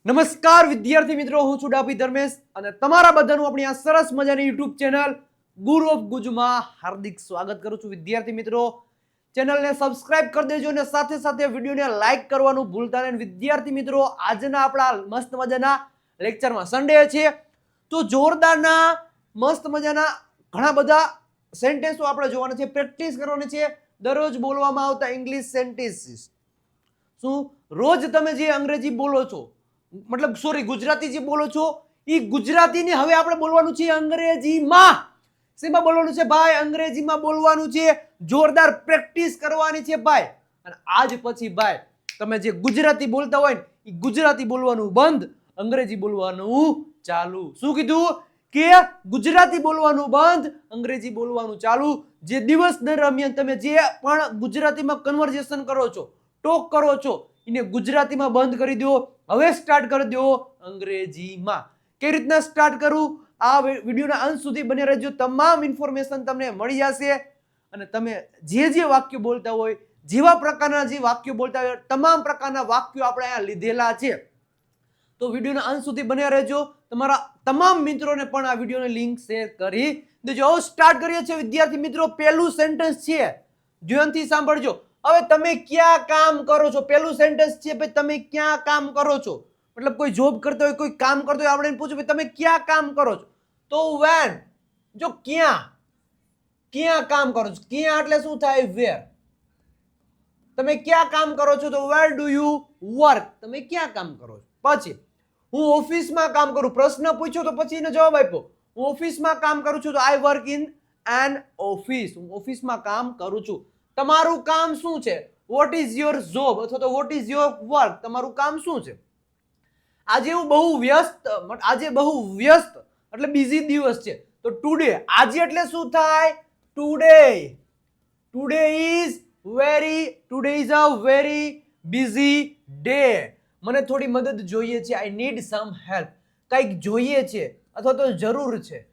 નમસ્કાર વિદ્યાર્થી મિત્રો, હું છું ડાભી ધર્મેશ અને તમારા બધાનું આપણી આ સરસ મજાની યુટ્યુબ ચેનલ ગુરુ ઓફ ગુજમાં હાર્દિક સ્વાગત કરું છું. વિદ્યાર્થી મિત્રો, ચેનલને સબસ્ક્રાઇબ કરી દેજો અને સાથે સાથે વિડીયોને લાઈક કરવાનું ભૂલતા નહીં. વિદ્યાર્થી મિત્રો, આજના આપણા મસ્ત મજાના લેક્ચરમાં સન્ડે છે તો જોરદારના મસ્ત મજાના ઘણા બધા સેન્ટેન્સો આપણે જોવાના છે, પ્રેક્ટિસ કરવાની છે. દરરોજ બોલવામાં આવતા ઇંગ્લિશ સેન્ટેન્સીસ. શું રોજ તમે જે અંગ્રેજી બોલો છો, મતલબ સોરી ગુજરાતી જે બોલો છો, એ ગુજરાતીને હવે આપણે બોલવાનું છે અંગ્રેજીમાં. શેમાં બોલવાનું છે ભાઈ? અંગ્રેજીમાં બોલવાનું છે. જોરદાર પ્રેક્ટિસ કરવાની છે ભાઈ. અને આજ પછી ભાઈ તમે જે ગુજરાતી બોલતા હોય ને એ ગુજરાતી બોલવાનું બંધ, અંગ્રેજી બોલવાનું ચાલુ. શું કીધું? કે ગુજરાતી બોલવાનું બંધ, અંગ્રેજી બોલવાનું ચાલુ. જે દિવસ દરમિયાન તમે જે પણ ગુજરાતીમાં કન્વર્ઝેશન કરો છો, ટોક કરો છો, એને ગુજરાતીમાં બંધ કરી દો. હવે સ્ટાર્ટ કરી દો અંગ્રેજીમાં. કેવી રીતના સ્ટાર્ટ કરું? આ વિડીયોના અંત સુધી બને રહેજો. તમામ ઇન્ફોર્મેશન તમને મળી જશે અને તમે જે વાક્યો બોલતા હોય, જેવા પ્રકારના જે વાક્યો બોલતા હોય, તમામ પ્રકારના વાક્યો આપણે અહીંયા લીધેલા છે. તો વિડીયોના અંત સુધી બન્યા રહેજો. તમારા તમામ મિત્રોને પણ આ વિડીયોની લિંક શેર કરી દેજો. હવે સ્ટાર્ટ કરીએ છીએ વિદ્યાર્થી મિત્રો. પહેલું સેન્ટેન્સ છે, ધ્યાનથી સાંભળજો. હવે તમે ક્યાં કામ કરો છો? પહેલું સેન્ટેન્સ છે ભાઈ, તમે ક્યાં કામ કરો છો? મતલબ કોઈ જોબ કરતો હોય, કોઈ કામ કરતો હોય, આપણે પૂછો ભાઈ તમે ક્યાં કામ કરો છો? તો વેન. જો ક્યાં, ક્યાં કામ કરો છો? ક્યાં એટલે શું થાય? વેર. તમે ક્યાં કામ કરો છો? તો વેર ડુ યુ વર્ક. તમે ક્યાં કામ કરો છો? પછી હું ઓફિસમાં કામ કરું. પ્રશ્ન પૂછ્યો તો પછી એનો જવાબ આપ્યો. હું ઓફિસમાં કામ કરું છું તો આઈ વર્ક ઇન એન ઓફિસ. હું ઓફિસમાં કામ કરું છું. તમારું કામ શું છે? વોટ ઇઝ યોર જોબ અથવા તો વોટ ઇઝ યોર વર્ક. તમારું કામ શું છે? આજે હું બહુ વ્યસ્ત, આજે બહુ વ્યસ્ત એટલે બિઝી દિવસ છે. તો ટુડે, આજે એટલે શું થાય? Today. Today is a very busy day. મને થોડી મદદ જોઈએ છે. I need some help. કંઈક જોઈએ છે અથવા તો જરૂર છે.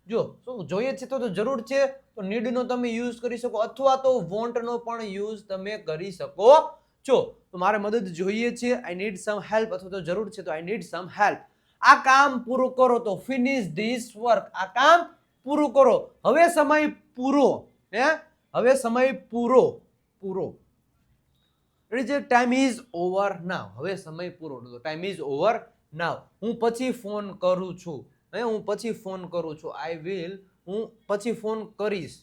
જો શું જોઈએ છે તો જરૂર છે, તો નીડ નો તમે યુઝ કરી શકો અથવા તો વોન્ટ નો પણ યુઝ તમે કરી શકો છો. તો મારે મદદ જોઈએ છે, આઈ નીડ સમ હેલ્પ, અથવા તો જરૂર છે તો આઈ નીડ સમ હેલ્પ. આ કામ પૂરું કરો, તો ફિનિશ ધીસ વર્ક. આ કામ પૂરું કરો. હવે સમય પૂરો. હવે સમય પૂરો. ટાઈમ ઇઝ ઓવર નાવ. હવે સમય પૂરો. ટાઈમ ઇઝ ઓવર નાવ. હું પછી ફોન કરું છું. હું પછી ફોન કરું છું. I will. હું પછી ફોન કરીશ.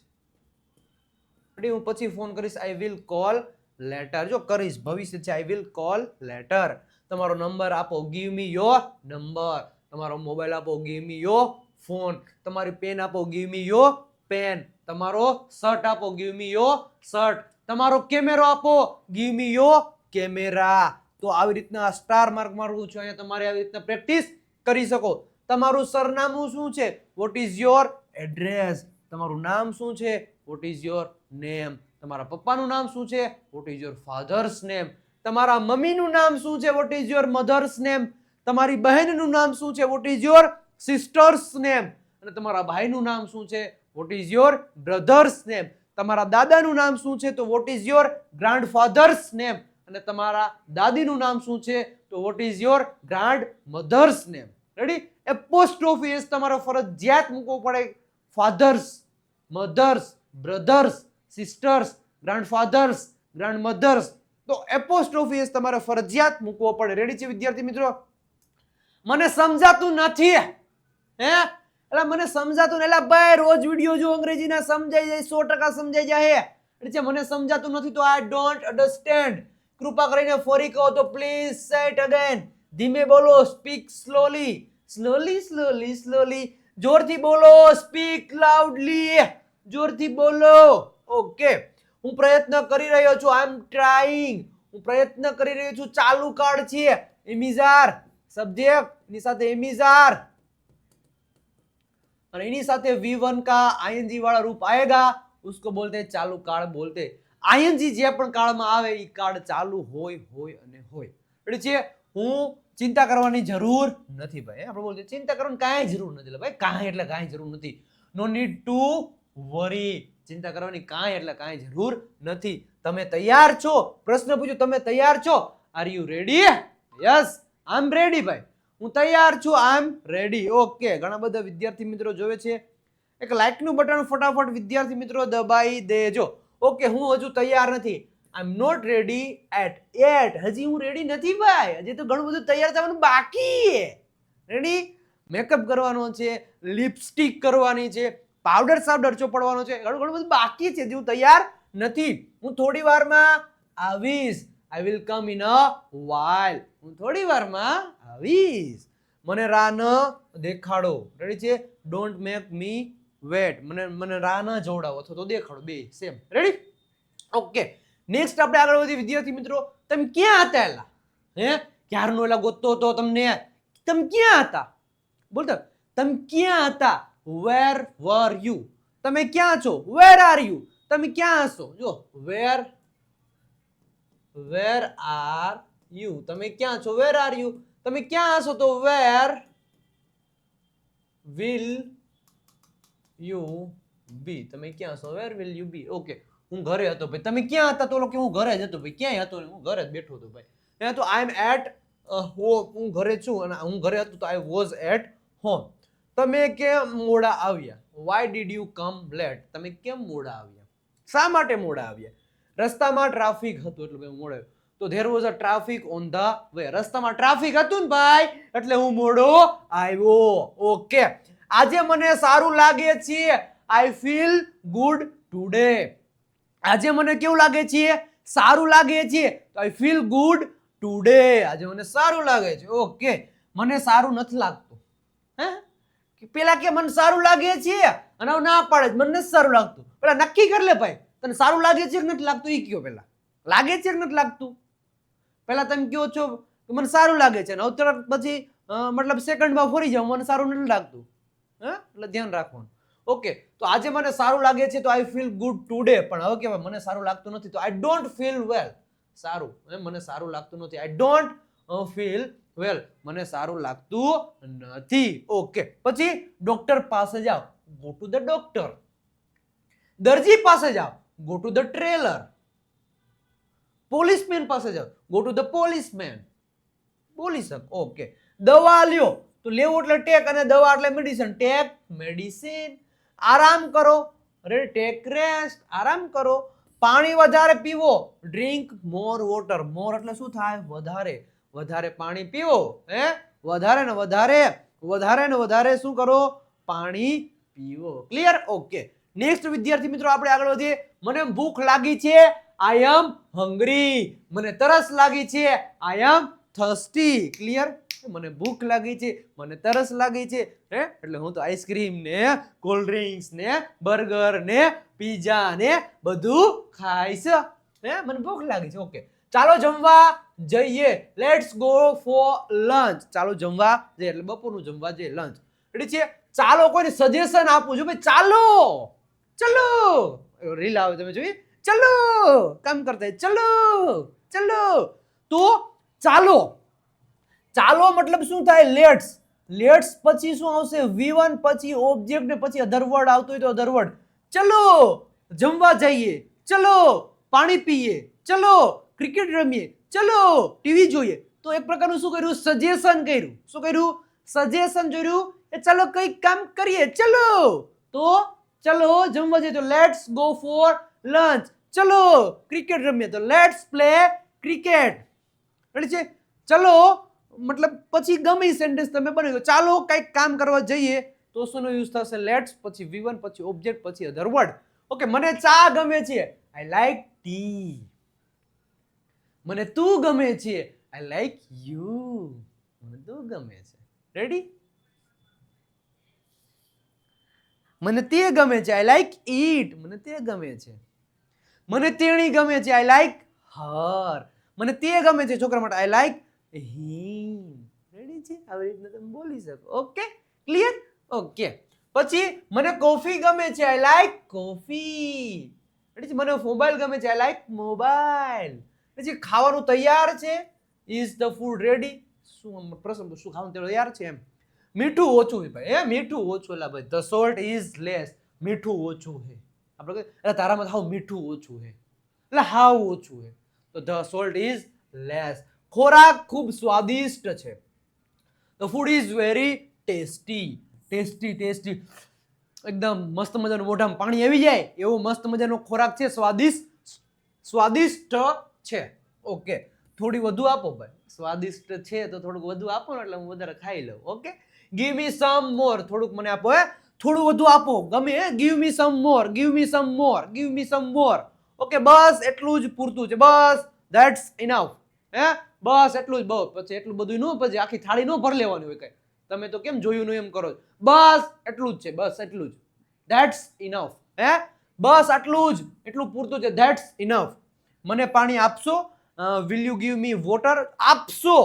હું પછી ફોન કરીશ. I will call later. જો કરીશ ભવિષ્ય છે. I will call later. તમારો નંબર આપો. Give me your number. તમારો મોબાઈલ આપો. Give me your phone. તમારી પેન આપો. Give me your pen. તમારો શર્ટ આપો. Give me your shirt. તમારો કેમેરો આપો. Give me your camera. તો આવી રીતના સ્ટાર માર્ક મારવું છે. અહીંયા તમારે આવી રીતના પ્રેક્ટિસ કરી શકો. તમારું સરનામું શું છે? Vote is your address. તમારું નામ શું છે? Vote is your name. તમારા પપ્પાનું નામ શું છે? Vote is your father's name. તમારા મમ્મીનું નામ શું છે? Vote is your mother's name. તમારી બહેનનું નામ શું છે? Vote is your sister's name. અને તમારા ભાઈનું નામ શું છે? Vote is your brother's name. તમારા દાદાનું નામ શું છે? તો વોટ ઇઝ યોર ગ્રાન્ડફાધર્સ નેમ. અને તમારા દાદીનું નામ શું છે? તો what is your grandmother's name. Ready? Apostrophe તમારો ફરજિયાત મૂકવો પડે. Father's, mother's, brother's, sister's, grandfather's, grandmother's. તો એપોસ્ટ્રોફી તમારે ફરજિયાત મૂકવો પડે. રેડી છે વિદ્યાર્થી મિત્રો? મને સમજાતું નથી. એટલે મને સમજાતું નહીં. એટલે ભાઈ રોજ વિડીયો જો અંગ્રેજીના સમજાઈ જાય, 100% સમજાઈ જાય. મને સમજાતું નથી તો આઈ ડોન્ટ અન્ડરસ્ટેન્ડ. કૃપા કરીને ફરી કહો તો પ્લીઝ સે ઇટ અગેન. ધીમે બોલો. Speak slowly. સ્લોલી. જોરથી બોલો. Speak loudly. જોરથી બોલો. ઓકે. હું પ્રયત્ન કરી રહ્યો છું. I M trying. હું પ્રયત્ન કરી રહ્યો છું. ચાલુ કાળ છે. એમિઝાર સબ્જેક્ટ, એની સાથે એમિઝાર અને એની સાથે V1 का आईएनजी वाला रूप आएगा, उसको बोलते हैं चालू काળ बोलते. आईएनजी જે પણ કાળમાં આવે એ કાળ ચાલુ હોય અને હોય. એટલે છે હું ચિંતા કરવાની જરૂર નથી ભાઈ. આપણે બોલते ચિંતા કરવાની કાંઈ જરૂર નથી. ભાઈ કાંઈ એટલે કાંઈ જરૂર નથી. No need to worry. ચિંતા કરવાની કાંઈ એટલે કાંઈ જરૂર નથી. તમે તૈયાર છો? પ્રશ્ન પૂછ્યો તમે તૈયાર છો? Are you ready? Yes. I am ready ભાઈ, હું તૈયાર છું, આઈ એમ રેડી. ઓકે, ઘણા બધા વિદ્યાર્થી મિત્રો જોવે છે. એક લાઈક નું બટન ફટાફટ વિદ્યાર્થી મિત્રો દબાઈ દેજો. ઓકે, હું હજુ તૈયાર નથી. I am not ready at yet. હજી હું રેડી નથી ભાઈ, હજી તો ઘણું બધું તૈયાર થવાનું બાકી. રેડી? મેકઅપ કરવાનો છે, લિપસ્ટિક કરવાની છે, પાવડર સાવડર ચોપડવાનો છે, ઘણું બધું બાકી છે. હું તૈયાર નથી. હું થોડી વારમાં આવીશ. I will come in a while. હું થોડી વારમાં આવીશ. મને રાહ ન દેખાડો. રેડી છે? Don't make me wait. મને રાહ ન જોડાવો અથવા તો દેખાડો, બે સેમ. રેડી? ઓકે, નેક્સ્ટ આપણે આગળ વધી વિદ્યાર્થી મિત્રો. તમે ક્યાં હતા એલા? ક્યારનો એલા ગોતતો હતો તમને. તમે ક્યાં હતા? બોલતો, તમે ક્યાં હતા? વેર વર યુ? તમે ક્યાં છો? Where are you? તમે ક્યાં હશો? જો વેર આર યુ? તમે ક્યાં છો? Where are you? તમે ક્યાં હશો? તો વેર વિલ યુ બી? તમે ક્યાં છો? Where will you be? Okay, હું ઘરે હતો ભાઈ. તમે ક્યાં હતા? તો કે હું ઘરે જ હતો ભાઈ. ક્યાંય હતો? હું ઘરે જ બેઠો હતો ભાઈ. ત્યાં તો આઈ એમ એટ હું ઘરે છું અને હું ઘરે હતો તો આઈ વોઝ એટ હોમ. તમે કેમ મોડા આવ્યા? Why did you come late? તમે કેમ મોડા આવ્યા? શા માટે મોડા આવ્યા? રસ્તામાં ટ્રાફિક હતું એટલે હું મોડો. તો there was a traffic on the way. રસ્તામાં ટ્રાફિક હતું ને ભાઈ એટલે હું મોડો આવ્યો. ઓકે, આજે મને સારું લાગે છે. I feel good today. આજે મને કેવું લાગે છે? સારું લાગે છે. તો આઈ ફીલ ગુડ ટુડે. આજે મને સારું લાગે છે. ઓકે, મને સારું નથી લાગતું. પેલા કે મને સારું લાગે છે અને ના પાડે મને નથી સારું લાગતું. પેલા નક્કી કરી લે ભાઈ, તને સારું લાગે છે કે નથી લાગતું એ કયો. પેલા લાગે છે કે નથી લાગતું? પેલા તમે કહો છો કે મને સારું લાગે છે અને તરત પછી મતલબ સેકન્ડમાં ફરી જાવ મને સારું નથી લાગતું. એટલે ધ્યાન રાખવાનું. ઓકે, તો આજે મને સારું લાગે છે તો આઈ ફીલ ગુડ ટુડે. પણ હવે કેવાય મને સારું લાગતું નથી તો આઈ ડોન્ટ ફીલ વેલ. સારું, મને સારું લાગતું નથી. I don't feel well. મને સારું લાગતું નથી. ઓકે, પછી ડોક્ટર પાસે જાઓ. Go to the doctor. દરજી પાસે જાઓ. Go to the trailer. Policeman પાસે જાઓ. Go to the policeman. બોલી શક. ઓકે, દવા લ્યો. તો લેવું એટલે ટેક અને દવા એટલે મેડિસિન. Tech medicine. આરામ કરો. Take rest. આરામ કરો. પાણી વધારે પીવો. ડ્રિંક મોર વોટર. મોર એટલે શું થાય? વધારે. વધારે પાણી પીવો. વધારે ને વધારે શું કરો? પાણી પીવો. ક્લિયર? ઓકે, નેક્સ્ટ વિદ્યાર્થી મિત્રો આપણે આગળ વધીએ. મને ભૂખ લાગી છે. I am hungry. મને તરસ લાગી છે. I M thirsty. ક્લિયર? મને ભૂખ લાગી છે, મને તરસ લાગી છે, એટલે હું તો આઈસ્ક્રીમ ને કોલ્ડ ડ્રિંક્સ ને બર્ગર ને પીઝા ને બધું ખાઈશ. મને ભૂખ લાગી છે. ઓકે, ચાલો જમવા જઈએ. Let's go for lunch. ચાલો જમવા જઈએ એટલે બપોરનું જમવા જઈએ. લંચ. રેડી છે? ચાલો કોઈને સજેશન આપું છું ભાઈ. ચાલો રીલ આવે તમે જોઈ. ચલો કામ કરતા. ચલો તો ચાલો. ચાલો મતલબ શું થાય? લેટ્સ. લેટ્સ પછી શું આવશે? V1 પછી ઓબ્જેક્ટ ને પછી અધર વર્ડ આવતો હોય તો અધર વર્ડ. ચલો જમવા જઈએ. ચલો પાણી પીએ. ચલો ક્રિકેટ રમીએ. ચલો ટીવી જોઈએ. તો એક પ્રકારનું શું કર્યું? સજેશન કર્યું. શું કર્યું? સજેશન જોયું. એ ચલો કંઈક કામ કરીએ. ચલો તો ચલો જમવા જઈએ તો લેટ્સ ગો ફોર લંચ. ચલો ક્રિકેટ રમીએ તો લેટ્સ પ્લે ક્રિકેટ. રેડી છે? ચલો મતલબ પછી ગમે સેન્ટેન્સ તમે બનાવી દો. ચાલો કંઈક કામ કરવા જઈએ તો શોનો યુઝ થશે? લેટ્સ પછી V1 પછી ઓબ્જેક્ટ પછી અધર વર્ડ. ઓકે, મને ચા ગમે છે. I like T. મને તું ગમે છે. I like you. મને તું ગમે છે. રેડી? મને તે ગમે છે. આઈ લાઈક ઈટ. મને તે ગમે છે. મને તેણી ગમે છે. આઈ લાઈક હર. મને તે ગમે છે છોકરા માટે. I like him. રેડી છે? આવી રીતના તમે બોલી શકો. Okay, clear? ઓકે, પછી મને કોફી ગમે છે. I like coffee. રેડી છે? મને મોબાઈલ ગમે છે. I like mobile. પછી ખાવાનું તૈયાર છે. Is the food ready? શું પ્રશ્ન? શું ખાવાનું તૈયાર છે એમ. મીઠું ઓછું છે ભાઈ. મીઠું ઓછું. એટલે ભાઈ ધ સોલ્ટ ઇઝ લેસ. મીઠું ઓછું છે. આપણે એટલે તારામાં હાવ મીઠું ઓછું છે એટલે હાવ ઓછું છે તો ધ સોલ્ટ ઇઝ લેસ. ખોરાક ખૂબ સ્વાદિષ્ટ છે. The food is very tasty. Tasty એકદમ મસ્ત મજાનું મોઢામાં પાણી આવી જાય એવો મસ્ત મજાનો ખોરાક છે, સ્વાદિષ્ટ છે. ઓકે, થોડી વધુ આપો ભાઈ, સ્વાદિષ્ટ છે તો થોડુંક વધુ આપો ને એટલે હું વધારે ખાઈ લઉં. ઓકે, ગીવ મી સમ મોર, થોડુંક મને આપો, થોડું વધુ આપો, ગમે, ગીવ મી સમ મોર, ગીવ મી સમ મોર, ગીવ મી સમ મોર. ઓકે, બસ એટલું જ પૂરતું છે, બસ ધેટ્સ ઇનફ. બસ એટલું જ, બહુ, પછી એટલું બધું ન, પછી આખી થાળી ન ભર લેવાની હોય કઈ. તમે તો કેમ જોયું નું એમ કરો છો. બસ એટલું જ છે, બસ એટલું જ, ધેટ્સ ઇનફ. બસ આટલું જ, એટલું પૂરતું છે, ધેટ્સ ઇનફ. મને પાણી આપશો? Will you give me water? આપશો,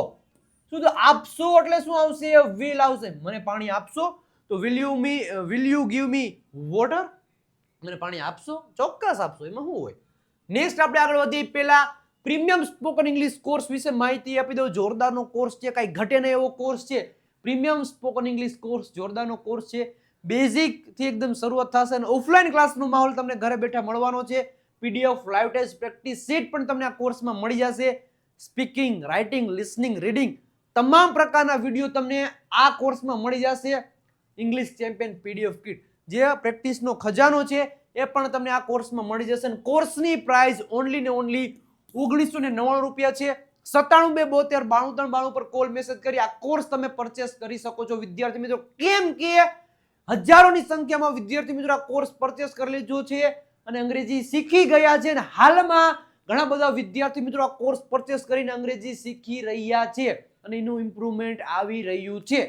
શું તો આપશો એટલે શું આવશે? વિલ આવશે. મને પાણી આપશો તો will you give me water? મને પાણી આપશો? ચોક્કસ આપશો, એમાં શું હોય. નેક્સ્ટ આપણે આગળ વધીએ પહેલા પ્રીમિયમ સ્પોકન ઇંગ્લિશ કોર્સ વિશે માહિતી આપી દઉં. જોરદારનો કોર્સ છે, કઈ ઘટે નહીં એવો કોર્સ છે. પ્રીમિયમ સ્પોકન ઇંગ્લિશ કોર્સ જોરદારનો કોર્સ છે. બેઝિક થી એકદમ શરૂઆત થશે અને ઓફલાઈન ક્લાસનો માહોલ તમને ઘરે બેઠા મળવાનો છે. PDF, live test, practice sheet પણ તમને આ કોર્સમાં મળી જશે. સ્પીકિંગ, રાઇટિંગ, લિસનિંગ, રીડિંગ તમામ પ્રકારના વિડીયો તમને આ કોર્સમાં મળી જશે. ઇંગ્લિશ ચેમ્પિયન પીડીએફ કિટ, જે પ્રેક્ટિસનો ખજાનો છે, એ પણ તમને આ કોર્સમાં મળી જશે. અને કોર્સની પ્રાઇસ ઓનલી ને ઓનલી 1999 રૂપિયા છે. 97 272 92 93 પર કોલ મેસેજ કરી આ કોર્સ તમે પરચેસ કરી શકો છો વિદ્યાર્થી મિત્રો. કેમ કે હજારોની સંખ્યામાં વિદ્યાર્થી મિત્રો આ કોર્સ પરચેસ કરી લીધો છે અને અંગ્રેજી શીખી ગયા છે. અને હાલમાં ઘણા બધા વિદ્યાર્થી મિત્રો આ કોર્સ પરચેસ કરીને અંગ્રેજી શીખી રહ્યા છે અને એનું ઇમ્પ્રુવમેન્ટ આવી રહ્યું છે.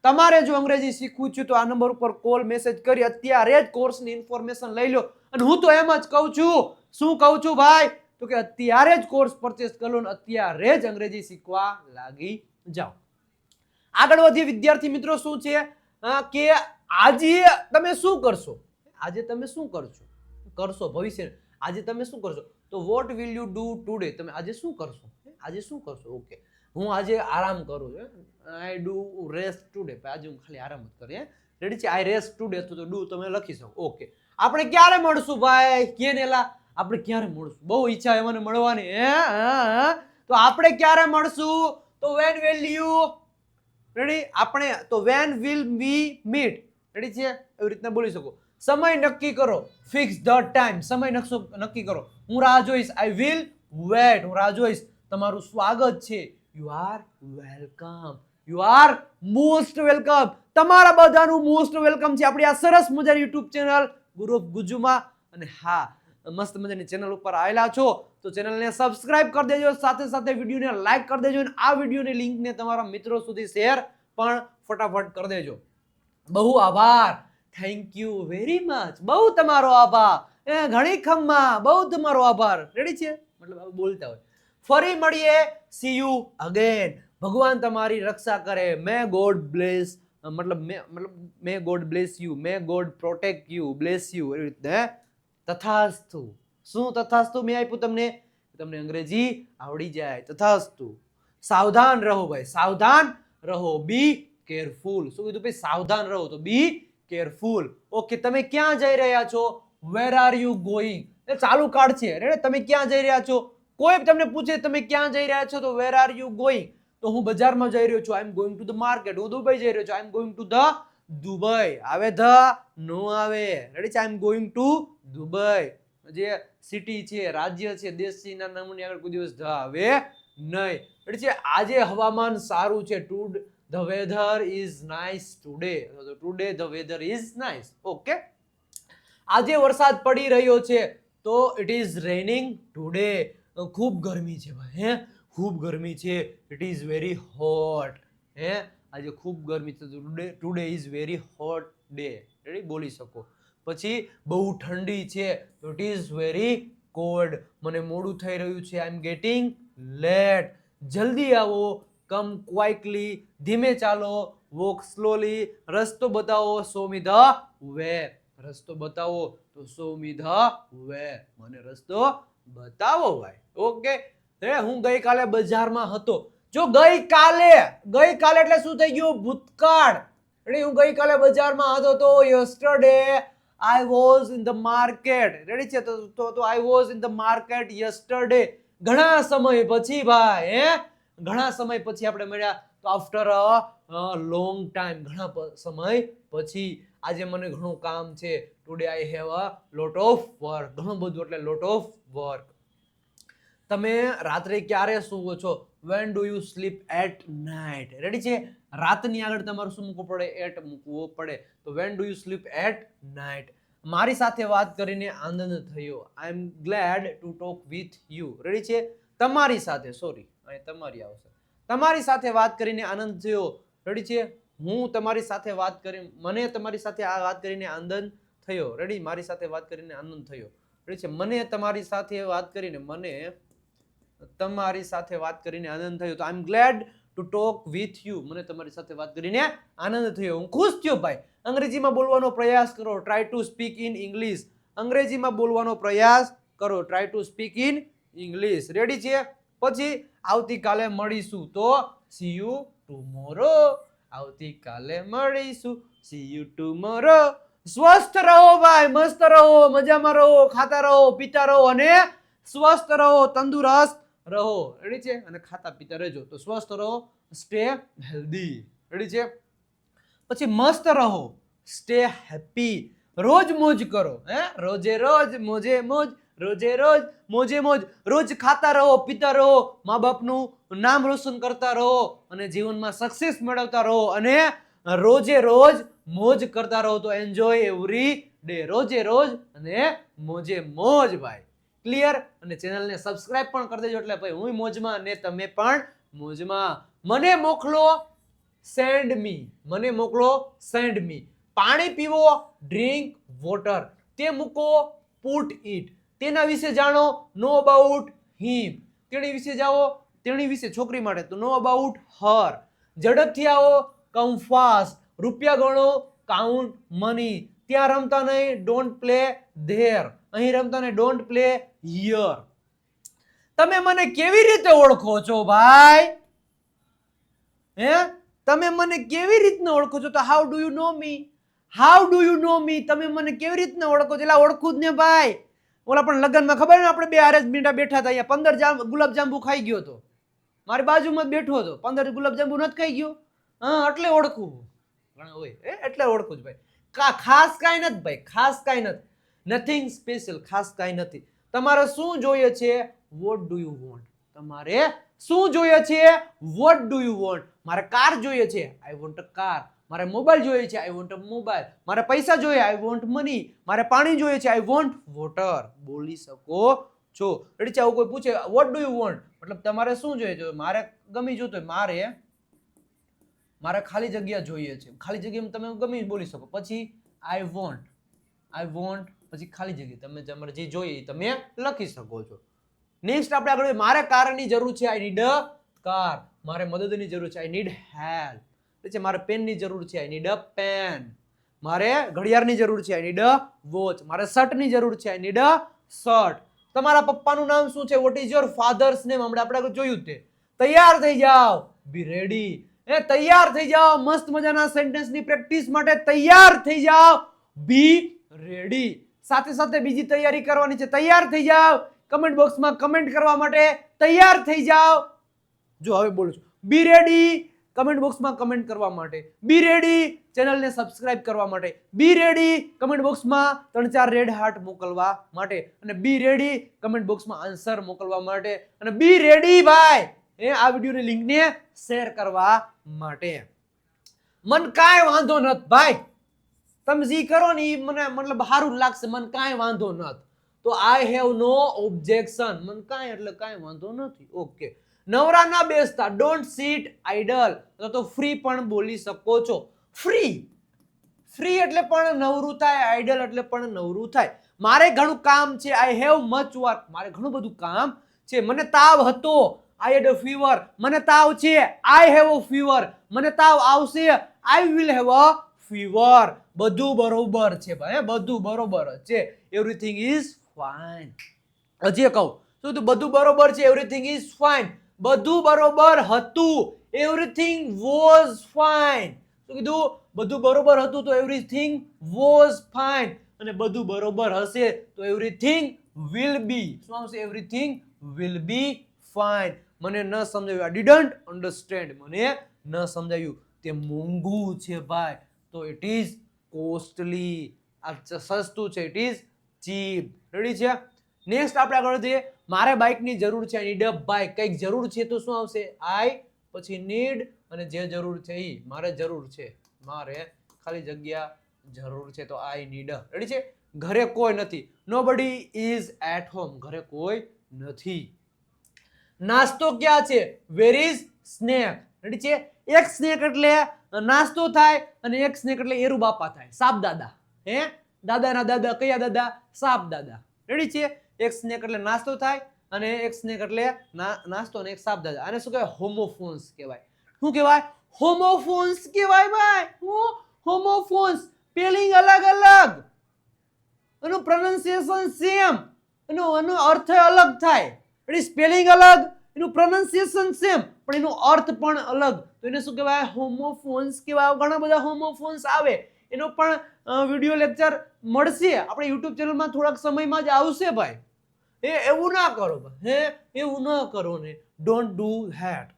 તમારે જો અંગ્રેજી શીખવું છે તો આ નંબર ઉપર કોલ મેસેજ કરી અત્યારે જ કોર્સની ઇન્ફોર્મેશન લઈ લો. અને હું તો એમ જ કહું છું, શું કહું છું ભાઈ, તો કે અત્યારે જ કોર્સ પરચેસ કરી લો, અત્યારે જ અંગ્રેજી શીખવા લાગી જાઓ. આગળ વધીએ વિદ્યાર્થી મિત્રો. શું છે કે આજે તમે શું કરશો? આજે તમે શું કરશો ભવિષ્ય? આજે તમે શું કરશો? તો what will you do today? તમે આજે શું કરશો? આજે શું કરશો? ઓકે, હું આજે આરામ કરું છું. I do rest today. આજે હું ખાલી આરામ જ કરું. રેડી છે? આઈ રેસ્ટ ટુડે. તો ડુ તમે લખી શકો. ઓકે, આપણે ક્યારે મળશું ભાઈ? કેનેલા, આપણે ક્યારે મળશું? બહુ ઈચ્છા છે મને મળવાની. તો આપણે ક્યારે મળશું? તો વેન વિલ યુ, રેડી, આપણે તો when will we meet. Ready છે? એવી રીતના બોલી શકો. સમય નક્કી કરો, ફિક્સ ધ ટાઈમ. સમય નક્કી કરો. હું રાહ જોઈશ. I will wait. હું રાહ જોઈશ. તમારું સ્વાગત છે. You are welcome. You are most welcome. તમારા બધાનું મોસ્ટ વેલકમ છે આપણી આ સરસ મજાની યુટ્યુબ ચેનલ ગુરુ ઓફ ગુજુમાં. અને હા, મસ્ત મજાની ચેનલ ઉપર આવેલા છો તો ચેનલને સબસ્ક્રાઇબ કરી દેજો, સાથે સાથે વિડીયોને લાઈક કરી દેજો અને આ વિડીયોની લિંકને તમારા મિત્રો સુધી શેર પણ ફટાફટ કરી દેજો. બહુ આભાર. Thank you very much. બહુ તમારો આભાર. ઘણી ખમ્મા. બહુ તમારો આભાર. રેડી છે? મતલબ બોલતા હોય. ફરી મળીએ. See you again. ભગવાન તમારી રક્ષા કરે. મે God bless, May God bless you, May God protect you, bless you. એવી રીતે તથાસ્તુ. શું તથાસ્તુ મેં આપ્યું તમને? તમને અંગ્રેજી આવડી જાય. તથાસ્તુ. સાવધાન રહો ભાઈ, સાવધાન રહો. Be careful. શું કીધું ભાઈ? સાવધાન રહો, તો બી કેરફુલ. ઓકે, તમે ક્યાં જઈ રહ્યા છો? Where are you going. એ ચાલુ કાર્ડ છે. તમે ક્યાં જઈ રહ્યા છો? કોઈ તમને પૂછે તમે ક્યાં જઈ રહ્યા છો તો વેર આર યુ ગોઈંગ. તો હું બજારમાં જઈ રહ્યો છું. I am going to the market. હું દુબઈ જઈ રહ્યો છું. I am going to the Dubai. આવે ધ? નો આવે. રેડી છે? I am going to Dubai. જે સિટી છે, રાજ્ય છે, દેશ છે, એના નામની આગળ કોઈ દિવસ ધ આવે નહીં. રેડી છે? આજે હવામાન સારું છે. The weather is nice today. Today the weather is nice. Okay. આજે વરસાદ પડી રહ્યો છે તો it is raining today. ખૂબ ગરમી છે ભાઈ. ખૂબ ગરમી છે. It is very hot. આજે ખૂબ ગરમી છે. Today is very hot day. Ready બોલી શકો. પછી બહુ ઠંડી છે તો it is very cold. મને મોડું થઈ રહ્યું છે. I am getting late. જલ્દી આવો. કમ ક્વાઇકલી. ધીમે ચાલો. Walk slowly. રસ્તો બતાવો. Show me the way. રસ્તો બતાવો તો શો મી ધ વે. મને રસ્તો બતાવો ભાઈ. ઓકે. હું ગઈકાલે બજારમાં હતો. જો ગઈકાલે એટલે શું થઈ ગયું? ભૂતકાળ. રેડી? હું ગઈકાલે બજારમાં હતો તો yesterday I was in the market. Ready છે? તો I was in the market yesterday. ઘણા સમય પછી ભાઈ. ઘણા સમય પછી આપણે મળ્યા, તો આફ્ટર અ લોંગ ટાઈમ, ઘણા સમય પછી. આજે મને ઘણું કામ છે, today I have a lot of work, ઘણું બધું એટલે લોટ ઓફ વર્ક. તમે રાત્રે ક્યારે સૂવો છો? When do you sleep at night? Ready છે? રાતની આગળ તમારે શું મૂકવું પડે? એટ મૂકવો પડે. તો when do you sleep at night? મારી સાથે વાત કરીને આનંદ થયો. I am glad to talk with you. Ready છે? તમારી સાથે, સોરી, અહીં તમારી આવશે. તમારી સાથે વાત કરીને આનંદ થયો. રેડી છે? હું તમારી સાથે વાત કરી, મને તમારી સાથે આ વાત કરીને આનંદ થયો. રેડી? મારી સાથે વાત કરીને આનંદ થયો. રેડી છે? મને તમારી સાથે વાત કરીને, મને તમારી સાથે વાત કરીને આનંદ થયો. તો I am glad to talk with you. મને તમારી સાથે વાત કરીને આનંદ થયો. હું ખુશ થયો ભાઈ. અંગ્રેજીમાં બોલવાનો પ્રયાસ કરો. Try to speak in English. અંગ્રેજીમાં બોલવાનો પ્રયાસ કરો. Try to speak in English. Ready છે? પછી આવતીકાલે મળીશું. તો સી યુ ટુમોરો. આવતીકાલે મળીશું. C you tomorrow. સ્વસ્થ રહો ભાઈ, મસ્ત રહો, મજામાં રહો, ખાતા રહો, પીતા રહો અને સ્વસ્થ રહો, તંદુરસ્ત રહો. રેડી છે? અને ખાતા પીતા રહેજો. તો સ્વસ્થ રહો, સ્ટે હેલ્ધી. રેડી છે? પછી મસ્ત રહો, સ્ટે હેપી. રોજ મોજ કરો. રોજે રોજ મોજે મોજ, રોજે રોજ મોજે મોજ. રોજ ખાતા રહો, પીતા રહો, મા બાપનું નામ રોશન કરતા રહો અને જીવનમાં સક્સેસ મેળવતા રહો અને રોજે રોજ મોજ કરતા રહો. તો એન્જોય એવરી ડે. રોજે રોજ અને મોજે મોજ ભાઈ. ક્લિયર? અને ચેનલને સબસ્ક્રાઇબ પણ કરી દેજો, એટલે ભાઈ હું મોજમાં અને તમે પણ મોજમાં. મને મોકલો સેન્ડ મી. મને મોકલો સેન્ડ મી. પાણી પીવો, ડ્રિંક વોટર. તે મૂકો, પુટ ઇટ. તેના વિશે જાણો, નો અબાઉટ હિમ. તેણી વિશે જાઓ, તેણી વિશે છોકરી માટે, તો નો અબાઉટ હર. ઝડપથી આવો, કમ ફાસ્ટ. રૂપિયા ગણો, કાઉન્ટ મની. ત્યાં રમતા નહીં, ડોન્ટ પ્લે ધેર. અહીં રમતા નહીં, ડોન્ટ પ્લે હિયર. તમે મને કેવી રીતે ઓળખો છો ભાઈ? તમે મને કેવી રીતના ઓળખો છો? તો how do you know me? How do you know me? તમે મને કેવી રીતના ઓળખો છો? એટલે ઓળખું જ ને ભાઈ. ઓલા પણ લગ્નમાં ખબર ને, આપણે બે હારે મીઠા બેઠા હતા, અહીંયા 15 ગુલાબ જાંબુ ખાઈ ગયો હતો. મારી બાજુમાં જ બેઠો હતો, 15 ગુલાબ જાંબુ નથી ખાઈ ગયો. એટલે ઓળખું. ઘણા હોય એટલે ઓળખું જ ભાઈ. ખાસ કાંઈ નથી ભાઈ, ખાસ કાંઈ નથી. નથિંગ સ્પેશિયલ, ખાસ કાંઈ નથી. તમારે શું જોઈએ છે? What do you want? તમારે શું જોઈએ છે? What do you want? મારે કાર જોઈએ છે, આઈ વોન્ટ અ કાર. મારે મોબાઈલ જોઈએ છે, આઈ વોન્ટ અ મોબાઈલ. મારે પૈસા જોઈએ, આઈ વોન્ટ મની. મારે પાણી જોઈએ છે, આઈ વોન્ટ વોટર. બોલી શકો છો. રેડી છે? આવું કોઈ પૂછે વોટ ડુ યુ વોન્ટ, મતલબ તમારે શું જોઈએ છે? મારે ગમી જોતું, મારે ખાલી જગ્યા જોઈએ છે. ખાલી જગ્યામાં તમે ગમે બોલી શકો. પછી આઈ વોન્ટ, પછી ખાલી જગ્યા. તમે તમારે જે જોઈએ એ તમે લખી શકો છો. નેક્સ્ટ આપણે આગળ, મારે કારની જરૂર છે, આઈ નીડ અ કાર. મારે મદદની જરૂર છે, આઈ નીડ હેલ્પ. એટલે મારે પેનની જરૂર છે, આઈ નીડ અ પેન. મારે ઘડિયાળની જરૂર છે, આઈ નીડ અ વોચ. મારે શર્ટની જરૂર છે, આઈ નીડ અ શર્ટ. તમારા પપ્પાનું નામ શું છે? Vote is your father's name? આપણે જોયું તે. તૈયાર થઈ જાઓ, બી રેડી. તૈયાર થઈ જાઓ, મસ્ત મજાના સેન્ટેન્સની પ્રેક્ટિસ માટે તૈયાર થઈ જાઓ, બી રેડી. સાથે સાથે બીજી તૈયારી કરવાની છે, તૈયાર થઈ જાઓ. કમેન્ટ બોક્સમાં કમેન્ટ કરવા માટે તૈયાર થઈ જાઓ. જો હવે બોલું છું, બી રેડી. કમેન્ટ બોક્સમાં કમેન્ટ કરવા માટે બી રેડી. ચેનલને સબસ્ક્રાઇબ કરવા માટે બી રેડી. કમેન્ટ બોક્સમાં 3-4 રેડ હાર્ટ મોકલવા માટે અને બી રેડી. કમેન્ટ બોક્સમાં આન્સર મોકલવા માટે અને બી રેડી ભાઈ. આ વિડિયોની લિંકને શેર કરવા માટે. મન કાંઈ વાંધો નથી ભાઈ. તમે જે કરો ને એ મને મતલબ સારું લાગશે. મને કાંઈ વાંધો નથી. તો આઈ હેવ નો ઓબ્જેક્શન. મને કાંઈ એટલે કાંઈ વાંધો નથી. ઓકે. નવરા ના બેસતા, ડોન્ટ સીટ આઇડલ. તો ફ્રી પણ બોલી શકો છો. ફ્રી, ફ્રી એટલે પણ નવરું થાય, આઇડલ એટલે પણ નવરું થાય. મારે ઘણું કામ છે, આઈ હેવ મચ વર્ક. મારે ઘણું બધું કામ છે. મને તાવ હતો, આઈ હેડ અ ફીવર. મને તાવ છે, આઈ હેવ અ ફીવર. મને તાવ આવશે, I will have a fever. બધું બરોબર છે ભાઈ, બધું બરોબર છે. Everything is fine. હજી કહું શું? તો બધું બરોબર છે, એવરીથિંગ ઇઝ ફાઇન. બધું બરોબર હતું, એવરીથિંગ વોઝ ફાઇન. શું કીધું? બધું બરોબર હતું તો એવરીથિંગ વોઝ ફાઇન. અને બધું બરોબર હશે તો એવરીથિંગ વિલ બી. શું આવશે? Everything will be fine. મને ન સમજાયું. આઈ ડિડન્ટ અન્ડરસ્ટેન્ડ, મને ન સમજાયું. તે મોંઘું છે ભાઈ, તો ઇટ ઇઝ કોસ્ટલી. આ સસ્તું છે, ઇટ ઇઝ ચીપ. રેડી છે? નેક્સ્ટ આપણે આગળ વધીએ. મારે બાઇકની જરૂર છે, આઈ નીડ અ બાઇક. કંઈક જરૂર છે તો શું આવશે? આઈ, પછી નીડ, અને જે જરૂર છે ઈ. મારે જરૂર છે, મારે ખાલી જગ્યા જરૂર છે, તો આઈ નીડ. રેડી છે? ઘરે કોઈ નથી, નોબડી ઇઝ એટ હોમ. ઘરે કોઈ નથી. નાસ્તો ક્યાં છે? Where is snake. રેડી છે? એક સ્નેક એટલે નાસ્તો થાય, અને એક સ્નેક એટલે એરુ બાપા થાય, સાપ દાદા. હે? દાદાના દાદા કયા દાદા? સાપ દાદા. રેડી છે? એક સ્નેક એટલે નાસ્તો થાય, અને એક સ્નેક એટલે નાસ્તો, અને એક સાપ દાદા. આને શું કહેવાય? હોમોફોન્સ કહેવાય. શું કહેવાય? હોમોફોન્સ કહેવાય ભાઈ. હું હોમોફોન્સ, સ્પેલિંગ અલગ અલગ, એનું પ્રોનાઉન્સિએશન સેમ, એનો અર્થ અલગ થાય. એની સ્પેલિંગ અલગ, એનું પ્રોનાઉન્સિએશન સેમ, પણ એનો અર્થ પણ અલગ. તો એને શું કહેવાય? હોમોફોન્સ કહેવાય. ઘણા બધા હોમોફોન્સ આવે. એનો પણ વિડિયો લેક્ચર મળશે આપણે યુટ્યુબ ચેનલમાં, થોડાક સમયમાં જ આવશે ભાઈ. એવું ના કરો ભાઈ. એવું ના કરો ને. Don't do that.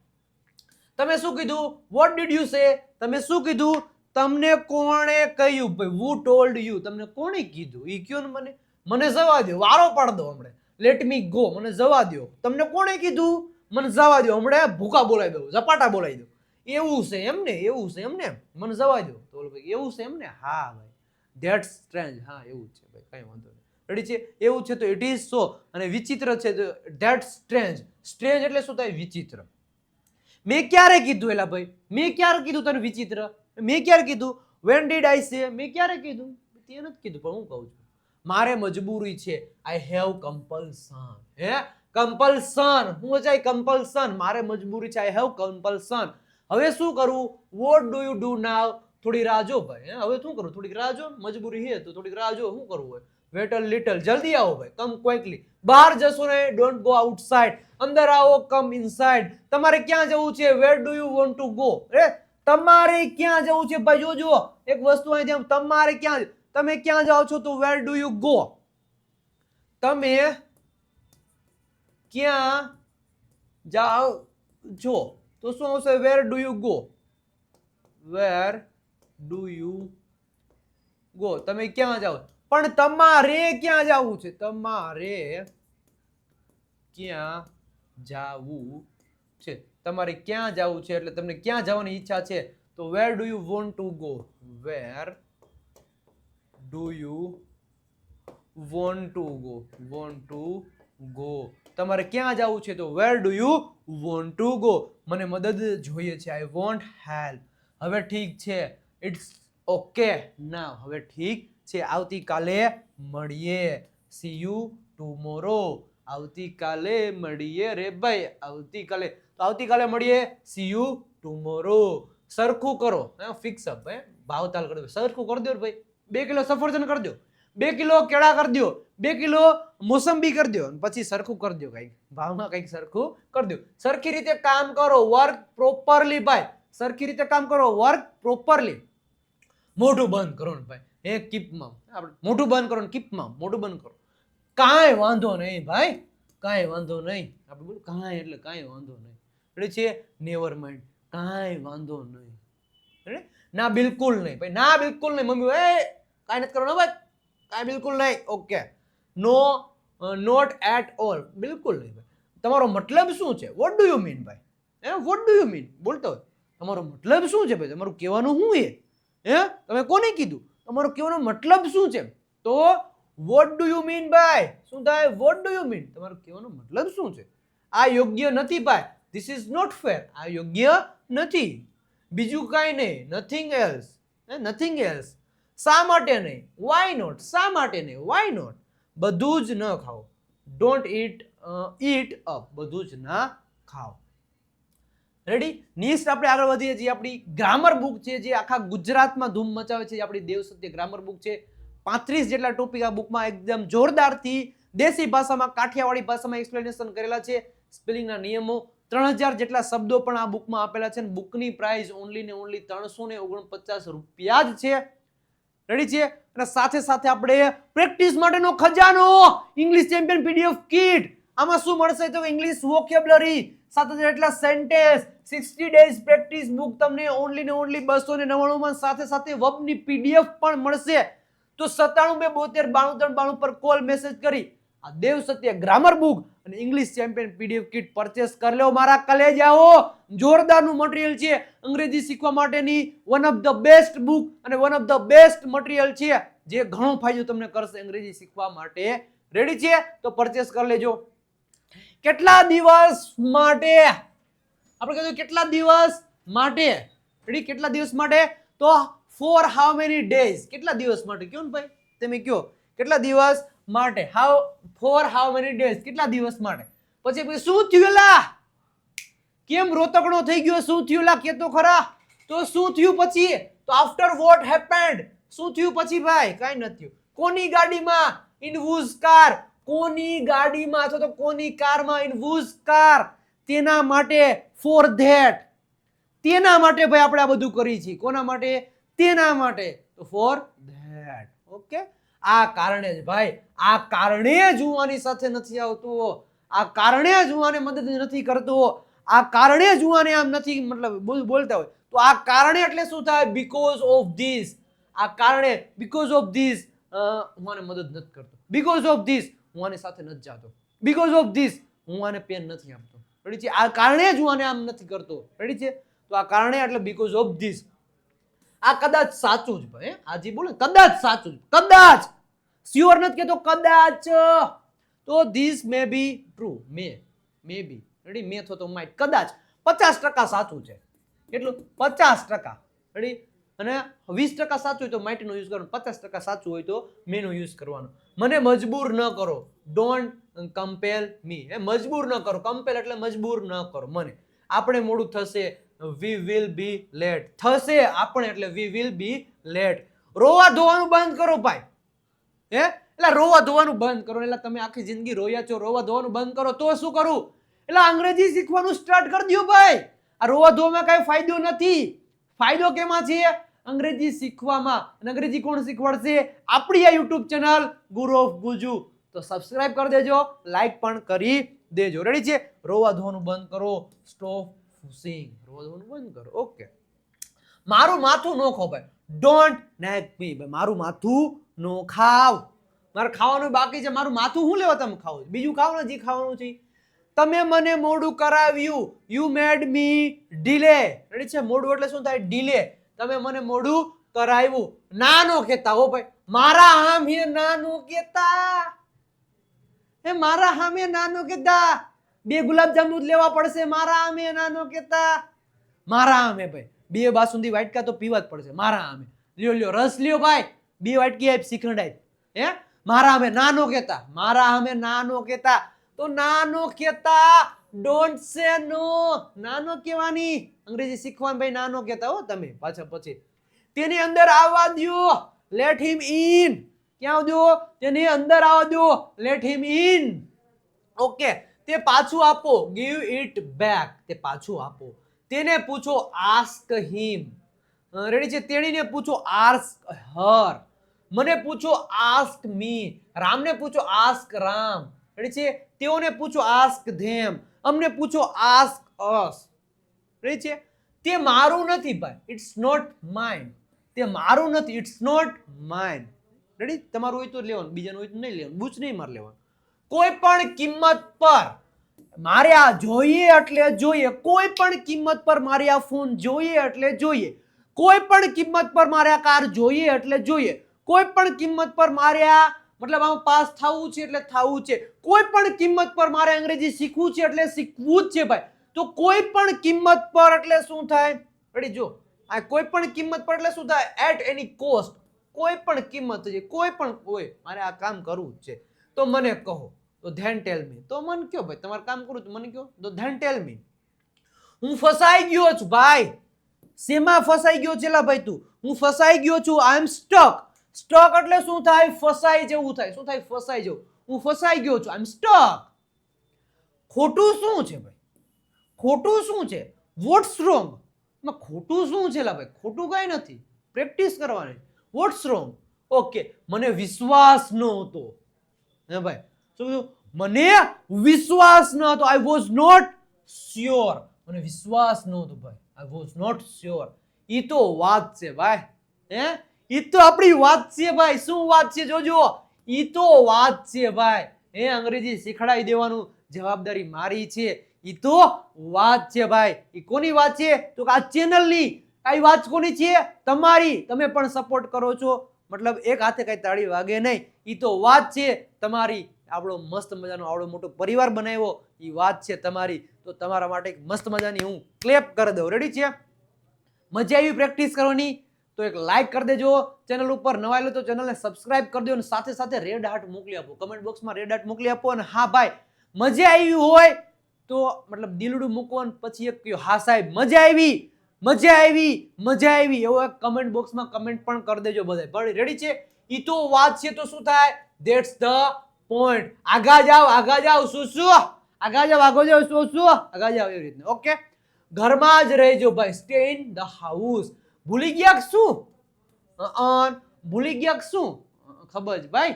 તમે શું કીધું? What did you say? તમે શું કીધું? તમને કોણે કહ્યું ભાઈ? who told you? તમને કોણે કીધું? ઈ કયો ને મને. મને જવા દો, વારો પાડ દો હમણે. લેટ મી ગો, મને જવા દો. તમને કોણે કીધું? મને જવા દો હમણે. ભૂકા બોલાવી દો, ઝપાટા બોલાવી દો. એવું છે એમ ને? એવું છે એમ ને? મને જવા દો. તો બોલો ભાઈ એવું છે એમ ને? હા ભાઈ, ધેટ્સ સ્ટ્રેન્જ. હા એવું છે ભાઈ, કઈ વાંધો નહીં. રેડી છે? એવું છે તો ઇટ ઇઝ સો. અને વિચિત્ર છે તો ધેટ્સ સ્ટ્રેન્જ. સ્ટ્રેન્જ એટલે શું થાય? વિચિત્ર. મેં ક્યારે કીધું એલા ભાઈ? મેં ક્યારે કીધું તને વિચિત્ર? મેં ક્યારે કીધું? when did I say? મેં ક્યારે કીધું? તે નથી કીધું, પણ હું કહું છું. મારે મજબૂરી છે. I have compulsion. હે? કમ્પલ્શન. હું છે કમ્પલ્શન? મારે મજબૂરી છે. I have compulsion. હવે શું કરવું? what do you do now? થોડી રાહ જો ભાઈ. હવે શું કરું? થોડીક રાહ જો. મજબૂરી છે તો થોડીક રાહ જો. શું કરવું હોય? Wait a little. જલ્દી આવો ભાઈ. Come quickly. બહાર જશો ને, ડોન્ટ ગો આઉટસાઇડ. અંદર આવો, કમ ઇનસાઇડ. તમારે ક્યાં જવું છે? વેર do you want to go? તમારે ક્યાં જવું છે ભાઈ? જોજો એક વસ્તુ અહીં, તમારે ક્યાં, તમે ક્યાં જાઓ છો તો વેર ડુ યુ ગો? તમે ક્યાં જાઓ છો તો શું આવશે? વેર do you go? Where do you go? તમે ક્યાં જાઓ? પણ તમારે ક્યાં જવું છે? તમારે ક્યાં જાવું છે? તમારે ક્યાં જવું છે એટલે તમને ક્યાં જવાની ઈચ્છા છે તો where do you want to go? Where do you want to go? Want to go. તમારે ક્યાં જવું છે તો where do you want to go? મને મદદ જોઈએ છે. I want help. હવે ઠીક છે. It's okay now. હવે ઠીક છે. આવતીકાલે મળીએ. See you tomorrow. આવતીકાલે મળીએ રે ભાઈ. આવતીકાલે તો આવતીકાલે મળીએ. See you tomorrow. સરખું કરો. Fix up. ભાવતાલ કરી દો. સરખું કરી દો ભાઈ. 2 કિલો સફરજન કરી દો, 2 કિલો કેળા કરી દો, 2 કિલો મોસંબી કરી દો, પછી સરખું કરી દો. કઈક ભાવમાં કઈક સરખું કરી દો. સરખી રીતે કામ કરો. વર્ક પ્રોપરલી ભાઈ. સરખી રીતે કામ કરો. Work properly. મોઢું બંધ કરો ને ભાઈ. કીપમાં આપણે મોઢું બંધ કરો ને કીપમાં મોઢું બંધ કરો. કાંઈ વાંધો નહીં ભાઈ, કાંઈ વાંધો નહીં. આપણે બોલું કાંઈ એટલે કાંઈ વાંધો નહીં. એટલે છે નેવર માઇન્ડ. કાંઈ વાંધો નહીં. ના બિલકુલ નહીં ભાઈ. ના બિલકુલ નહીં. મમ્મી કાંઈ નથી કરવાનું ભાઈ. કાંઈ બિલકુલ નહીં. Okay. No, not at all. બિલકુલ નહીં ભાઈ. તમારો મતલબ શું છે? વોટ ડુ યુ મીન ભાઈ? What do you mean? બોલતો હોય. તમારો મતલબ શું છે ભાઈ? તમારું કહેવાનું શું છે? તમે કોને કીધું? તમારો કહેવાનો મતલબ શું છે? તો વોટ ડુ યુ મીન ભાઈ? શું થાય? What do you mean? તમારો કહેવાનો મતલબ શું છે? આ યોગ્ય નથી ભાઈ. This is not fair. આ યોગ્ય નથી. બીજું કાંઈ નહીં. Nothing else. Nothing else. શા માટે નહીં? Why not. શા માટે નહીં? Why not. બધું જ ન ખાઓ. Don't eat up. બધું જ ના ખાઓ. રેડી? નેક્સ્ટ આપણે આગળ વધીએ છીએ. આપણી ગ્રામર બુક છે જે આખા ગુજરાતમાં ધૂમ મચાવે છે. આપણી દેવ સત્ય ગ્રામર બુક છે. 35 જેટલા ટોપિક આ બુકમાં એકદમ જોરદારથી દેશી ભાષામાં, કાઠિયાવાડી ભાષામાં એક્સપ્લેનેશન કરેલા છે. સ્પેલિંગના નિયમો, 3000 જેટલા શબ્દો પણ આ બુકમાં આપેલા છે. બુકની પ્રાઇસ ઓનલી ને ઓનલી 349 રૂપિયા જ છે. રેડી છે? અને સાથે સાથે આપણે પ્રેક્ટિસ માટેનો ખજાનો ઇંગ્લિશ ચેમ્પિયન પીડીએફ કીટ. આમાં શું મળશે તો ઇંગ્લિશ વોકેબ્યુલરી, 7000 એટલા સેન્ટેન્સ, 60 ડેઝ પ્રેક્ટિસ બુક તમને ઓનલી ને ઓનલી 299 માં, સાથે સાથે વર્બની પીડીએફ પણ મળશે. તો 97 272 93 92 પર કોલ મેસેજ કરી આ દેવ સત્ય ગ્રામર બુક અને English champion PDF kit purchase કરી લો મારા કલેજાઓ. જોરદારનું મટીરીયલ છે અંગ્રેજી શીખવા માટેની, one of the best book અને one of the best material છે જે ઘણો ફાયદો તમને કરશે અંગ્રેજી શીખવા માટે. રેડી છે? તો પરચેસ કરી લેજો. કેટલા દિવસ માટે આપણે કીધું? કેટલા દિવસ માટે? રેડી? કેટલા દિવસ માટે? તો ફોર હાઉ મેની ડેઝ? કેટલા દિવસ માટે? કયો ને ભાઈ, તમે કયો કેટલા દિવસ માટે? For how many days? કેટલા દિવસ માટે? પછી શું થયું લા? કેમ રોતકડો થઈ ગયો? શું થયું લા? કે તો ખરા. તો શું થયું પછી? તો આફ્ટર વોટ હેપન્ડ? શું થયું પછી ભાઈ? કાઈ નથી થયું. કોની ગાડીમાં? In whose car? કોની ગાડીમાં અથવા તો કોની કારમાં? In whose car? તેના માટે. For that? તેના માટે ભાઈ આપણે આ બધું કરી છીએ. કોના માટે? તેના માટે. તો ફોર ધેટ. ઓકે, આ કારણે જ ભાઈ, આ કારણે જ હું આની સાથે નથી આવતો, આ કારણે જ હું આને મદદ નથી કરતો, આ કારણે જ હું આને આમ નથી મતલબ બોલતા હોય તો આ કારણે એટલે શું થાય? Because of this. આ કારણે, બીકોઝ ઓફ ધીસ હું આને મદદ નથી કરતો, બીકોઝ ઓફ ધીસ હું આની સાથે નથી જાતો, બીકોઝ ઓફ ધીસ હું આને પેન નથી આપતો. રેડી છે? આ કારણે જ હું આને આમ નથી કરતો. રેડી છે? તો આ કારણે એટલે બીકોઝ ઓફ ધીસ. આ કદાચ સાચું જ ભાઈ, આ જે બોલે કદાચ સાચું, કદાચ, શ્યોર નથી કેતો, કદાચ. તો this may be true. May be. Ready? May તો માઇટ. કદાચ 50% સાચું છે. કેટલું? 50%. રેડી? અને 20% સાચું હોય તો માઇટ નો યુઝ કરવાનો, 50% સાચું હોય તો મે નો યુઝ કરવાનો. મને મજબૂર ન કરો. ડોન્ટ કમ્પેલ મી. મજબૂર ન કરો. કમ્પેલ એટલે મજબૂર ન કરો મને. આપણે મોડું થશે. We will be late. થશે આપણે એટલે વી વિલ બી લેટ. રોવા ધોવાનું બંધ કરો ભાઈ. એટલે રોવા ધોવાનું બંધ કરો. એટલે તમે આખી જિંદગી રોયા છો, રોવા ધોવાનું બંધ કરો તો શું કરું? એટલે અંગ્રેજી શીખવાનું સ્ટાર્ટ કરી દો ભાઈ. આ રોવા ધોવામાં કઈ ફાયદો નથી. ફાયદો કેમાં છે? અંગ્રેજી શીખવામાં. અને અંગ્રેજી કોણ શીખવાડશે? આપણી આ YouTube channel Guru of Gujju. તો સબસ્ક્રાઇબ કરી દેજો, લાઈક પણ કરી દેજો. રેડી છે? રોવા ધોવાનું બંધ કરો. સ્ટોપ ફુસિંગ. રોવા ધોવાનું બંધ કરો. ઓકે. મારું માથું નો ખો ભાઈ. ડોન્ટ નેક મી. ભાઈ મારું માથું નો ખાવ. મારે ખાવાનું બાકી છે. મારું માથું શું લેવા તમે ખાવ? બીજું ખાવ ને જે ખાવાનું છે. તમે મને મોડું કરાવ્યું. You made me delay. Ready છે? મોડું એટલે શું થાય? ડીલે. તમે મને મોડું કરાવ્યું. નાનો કહેતા હો ભાઈ. મારા હામે નાનો કહેતા. મારા હામે નાનો કહેતા. 2 ગુલાબજાંબુ લેવા પડશે. મારા હામે નાનો કહેતા. મારા હામે ભાઈ 2 બાસુંદી વાટકા તો પીવા જ પડશે. મારા હામે લ્યો લ્યો રસ લ્યો ભાઈ. 2 વાટકી આપ શ્રીખંડ આપ. મારા હામે નાનો કહેતા. મારા હામે નાનો કહેતા. તો નાનો કહેતા. ડોન્ટ સે નો. નાનો કહેવાની. અંગ્રેજી શીખવાનું ભાઈ નાનો કહેતા હો તમે પાછા પછી. તેની અંદર આવવા દો. Late him in. ક્યાં દો? તેની અંદર આવવા દો. Late him in. ઓકે. તે પાછું આપો. Give it back. તે પાછું આપો. તેને પૂછો. આસ્ક હિમ. રેડી છે? તેણીને પૂછો. આસ્ક હર. મને પૂછો. Ask me. રામને પૂછો. આસ્ક રામ. રેડી છે? તેઓને પૂછો. આસ્ક ધેમ. અમને પૂછો. આસ્ક અસ. રેડી છે? તે મારું નથી ભાઈ. It's not mine. તે મારું નથી. It's not mine. રેડી? તમારું હોય તો લેવાનું, બીજાનું હોય તો નહીં લેવાનું. બૂચ નહીં માર લેવાનું. કોઈ પણ કિંમત પર મારે આ જોઈએ એટલે જોઈએ. કોઈ પણ કિંમત પર મારે આ ફોન જોઈએ એટલે જોઈએ. કોઈ પણ કિંમત પર મારે આ કાર જોઈએ એટલે જોઈએ. કોઈ પણ કિંમત પર મારે આ મતલબ આમાં પાસ થવું છે એટલે થવું છે. કોઈ પણ કિંમત પર મારે અંગ્રેજી શીખવું છે એટલે શીખવું જ છે ભાઈ. તો કોઈ પણ કિંમત પર એટલે શું થાય? રેડી? જો આ કોઈ પણ કિંમત પર એટલે શું થાય? At any cost. કોઈ પણ કિંમત છે, કોઈ પણ હોય મારે આ કામ કરવું જ છે તો મને કહો. તો ધેન ટેલ મી. તો મને કયો ભાઈ તમારે કામ કરવું તો મને કયો. તો ધેન ટેલ મી. હું ફસાઈ ગયો છું ભાઈ. શેમાં ફસાઈ ગયો છે લા ભાઈ તું? હું ફસાઈ ગયો છું. I am stuck. સ્ટક એટલે શું થાય? ફસાઈ જેવું થાય. શું થાય? ફસાઈ જવું. હું ફસાઈ ગયો છું. I am stuck. ખોટું શું છે ભાઈ? ખોટું શું છે? What's wrong? ખોટું શું છે લા ભાઈ? ખોટું કઈ નથી. પ્રેક્ટિસ કરવાની. What's wrong? ઓકે. મને વિશ્વાસ નહોતો. હે ભાઈ શું કીધું? મને વિશ્વાસ ન હતો. આઈ વોઝ નોટ શ્યોર, મને વિશ્વાસ નહોતો ભાઈ, આઈ વોઝ નોટ શ્યોર. ઈ તો વાત છે ભાઈ, હે ઈ તો આપણી વાત છે ભાઈ. શું વાત છે જોજો, ઈ તો વાત છે ભાઈ. હે અંગ્રેજી શીખડાવી દેવાનું જવાબદારી મારી છે. ઈ તો વાત છે ભાઈ. ઈ કોની વાત છે? તો આ ચેનલની. આ વાત કોની છે? તમારી. તમે પણ સપોર્ટ કરો છો, મતલબ એક હાથે કઈ તાળી વાગે નહીં. ઈ તો વાત છે તમારી. આપણો મસ્ત મજાનો આવડો મોટો પરિવાર બનાવ્યો, ઈ વાત છે તમારી. તો તમારા માટે એક મસ્ત મજાની હું ક્લેપ કરી દઉં. રેડી છે? મજા આવી પ્રેક્ટિસ કરવાની? તો એક લાઈક કરી દેજો. ચેનલ ઉપર નવા આવ્યો તો ચેનલને સબસ્ક્રાઇબ કરી દો અને સાથે સાથે રેડ હાર્ટ મોકલી આપો. કમેન્ટ બોક્સમાં રેડ હાર્ટ મોકલી આપો. અને હા ભાઈ, મજા આવી હોય તો મતલબ દિલડું મૂકો અને પછી એક કહ્યું હા સાહેબ મજા આવી, મજા આવી, મજા આવી, એવો એક કમેન્ટ બોક્સમાં કમેન્ટ પણ કરી દેજો બધાય. પણ રેડી છે? ઈ તો વાત છે. તો શું થાય? That's the point. આગા જાવ, આગા જાવ. શું આગા જાવ, આગો જાવ. શું આગા જાવ, એવી રીતના. ઓકે, ઘરમાં જ રહેજો ભાઈ. Stay in the house. ભૂલી ગયા શું? ભૂલી ગયા શું? ખબર જ ભાઈ,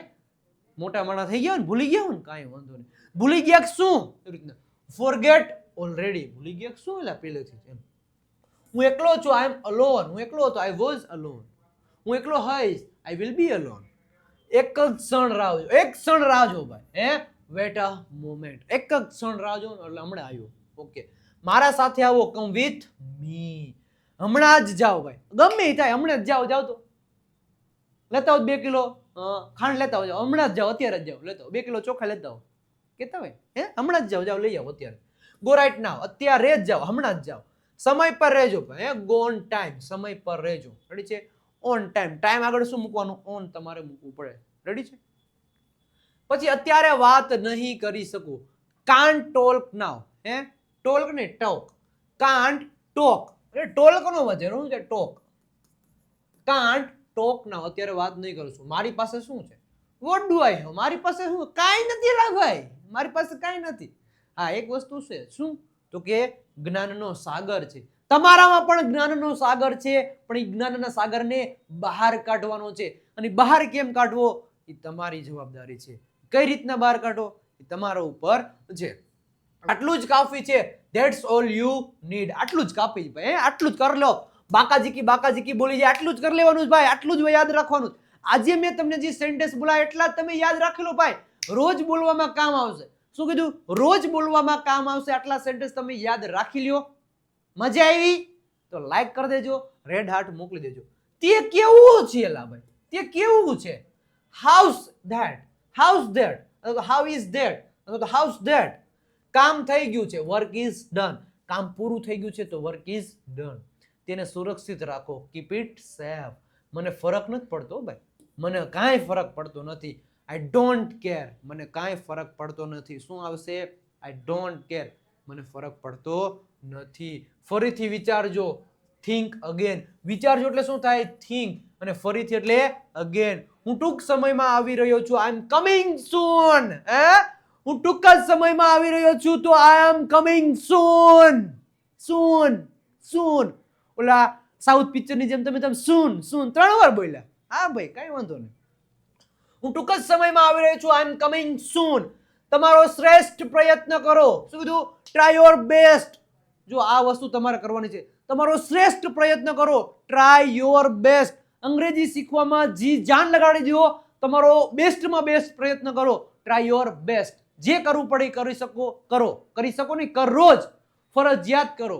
મોટા માણસ થઈ ગયા ને ભૂલી ગયા ને, કાંઈ વાંધો નહીં. ભૂલી ગયા શું? એવી રીતના. Forget already. ભૂલી ગયા શું? એટલે પહેલેથી એમ. હું એકલો છું, આઈ એમ અલોન. હું એકલો હતો, આઈ વોઝ અલોન. હું એકલો હઈશ, આઈ વિલ બી અલોન. એક જ ક્ષણ રાહ જો, એક ક્ષણ રાહ જો ભાઈ. હે વેટ અ મોમેન્ટ. એક જ ક્ષણ રાહ જો એટલે હમણાં આવ્યો. ઓકે, મારા સાથે આવો. Come with me. હમણાં જ જાઓ ભાઈ, ગમે થાય હમણાં જ જાઓ. જાઓ તો લેતા આવો 2 કિલો ખાંડ લેતા આવો. હમણાં જ જાઓ, અત્યારે જ જાઓ. લેતા આવો 2 કિલો ચોખા લેતા આવો. કેતા હોય હે હમણાં જ જાઓ, જાઓ લઈ આવો અત્યારે. Go right now. અત્યારે જ જાઓ, હમણાં જ જાઓ. સમય પર રહેજો ભાઈ. હે ગો ઓન ટાઈમ. સમય પર રહેજો. રેડી છે? On time. ટાઈમ આગળ શું મૂકવાનું? ઓન તમારે મૂકવું પડે. રેડી છે? પછી અત્યારે વાત નહીં કરી શકું. કાન્ટ ટોક નાવ. હે ટોક ને ટોક. Can't talk. ટોલ કોનો વચ્ચે શું છે? ટોક. કાન્ટ ટોક નાવ. અત્યારે વાત નહીં કરું છું. મારી પાસે શું છે? What do I have? મારી પાસે શું? કાંઈ નથી ભાઈ, મારી પાસે કાંઈ નથી. હા, એક વસ્તુ છે. શું? તો કે જ્ઞાનનો સાગર છે. તમારામાં પણ જ્ઞાનનો સાગર છે, પણ એ જ્ઞાનના સાગરને બહાર કાઢવાનો છે. અને બહાર કેમ કાઢવો એ તમારી જવાબદારી છે. કઈ રીતના બહાર કાઢો એ તમારા ઉપર છે. આટલું જ કાફી છે. That's all you need. આટલું જ કાફી ભાઈ. આટલું જ કરી લો. બાકાજીકી બોલી જાય આટલું જ કરી લેવાનું ભાઈ. આટલું જ યાદ રાખવાનું. આજે મેં તમને જે સેન્ટેન્સ બોલાય એટલા જ તમે યાદ રાખી લો ભાઈ. રોજ બોલવામાં કામ આવશે. શું કીધું? રોજ બોલવામાં કામ આવશે. આટલા સેન્ટેન્સ તમે યાદ રાખી લ્યો. મજા આવી તો લાઈક કરી દેજો, રેડ હાર્ટ મોકલી દેજો. તે કેવું છે એલા ભાઈ? તે કેવું છે? House that, house that, how is that, house that. કામ થઈ ગયું છે, વર્ક ઇઝ ડન. કામ પૂરું થઈ ગયું છે તો વર્ક ઇઝ ડન. તેને સુરક્ષિત રાખો. Keep it safe. મને ફરક નથી પડતો ભાઈ, મને કાંઈ ફરક પડતો નથી. I don't care. મને કાંઈ ફરક પડતો નથી. શું આવશે? I don't care. મને ફરક પડતો નથી. ફરીથી વિચારજો. Think again. વિચારજો એટલે શું થાય? થિંક. અને ફરીથી એટલે અગેન. હું ટૂંક સમયમાં આવી રહ્યો છું. આઈ એમ કમિંગ સૂન. હું ટૂંક જ સમયમાં આવી રહ્યો છું તો I am coming soon. Soon, soon. Ola south પિક્ચરની જેમ તમે સૂન સૂન 3 વાર બોલ્યા. હા ભાઈ, કઈ વાંધો નહીં. હું ટૂંક જ સમયમાં આવી રહ્યો છું. આઈ એમ કમિંગ સૂન. તમારો શ્રેષ્ઠ પ્રયત્ન કરો. શું કીધું? Try your best. જો આ વસ્તુ તમારે કરવાની છે. તમારો શ્રેષ્ઠ પ્રયત્ન કરો. Try your best. અંગ્રેજી શીખવામાં જી જાન લગાડી દો. તમારો બેસ્ટમાં બેસ્ટ પ્રયત્ન કરો. Try your best. જે કરવું પડે કરી શકો કરો. કરી શકો નહીં કરો જ. ફરજિયાત કરો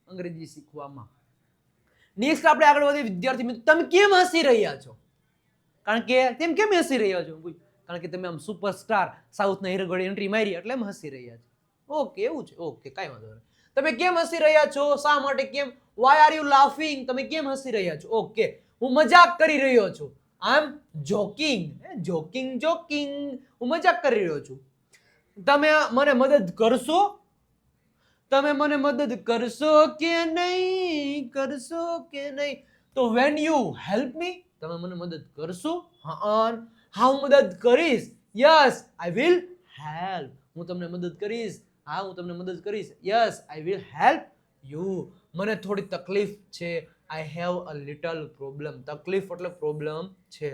અંગ્રેજી શીખવામાં. નેક્સ્ટ આપણે આગળ વધીએ. વિદ્યાર્થી મિત્રો, તમે કેમ હસી રહ્યા છો? કારણ કે તેમ કેમ હસી રહ્યા છો? કારણ કે તમે આમ સુપરસ્ટાર સાઉથના હીરો ગળી એન્ટ્રી મારી એટલે એમ હસી રહ્યા છો. ઓકે, એવું છે. ઓકે, કાંઈ વાંધો નહીં. તમે કેમ હસી રહ્યા છો? શા માટે? કેમ? Why are you laughing? તમે કેમ હસી રહ્યા છો? ઓકે, હું મજાક કરી રહ્યો છું. I M joking. Joking, joking. હું મજાક કરી રહ્યો છું. તમે મને મદદ કરશો? તમે મને મદદ કરશો કે નહીં? કરશો કે નહીં? તો when you help me, તમે મને મદદ કરશો? હા, હું મદદ કરીશ. Yes, I will help. હું તમને મદદ કરીશ. હા, હું તમને મદદ કરીશ. Yes, I will help you. મને થોડી તકલીફ છે. I have a little problem. તકલીફ એટલે પ્રોબ્લેમ છે.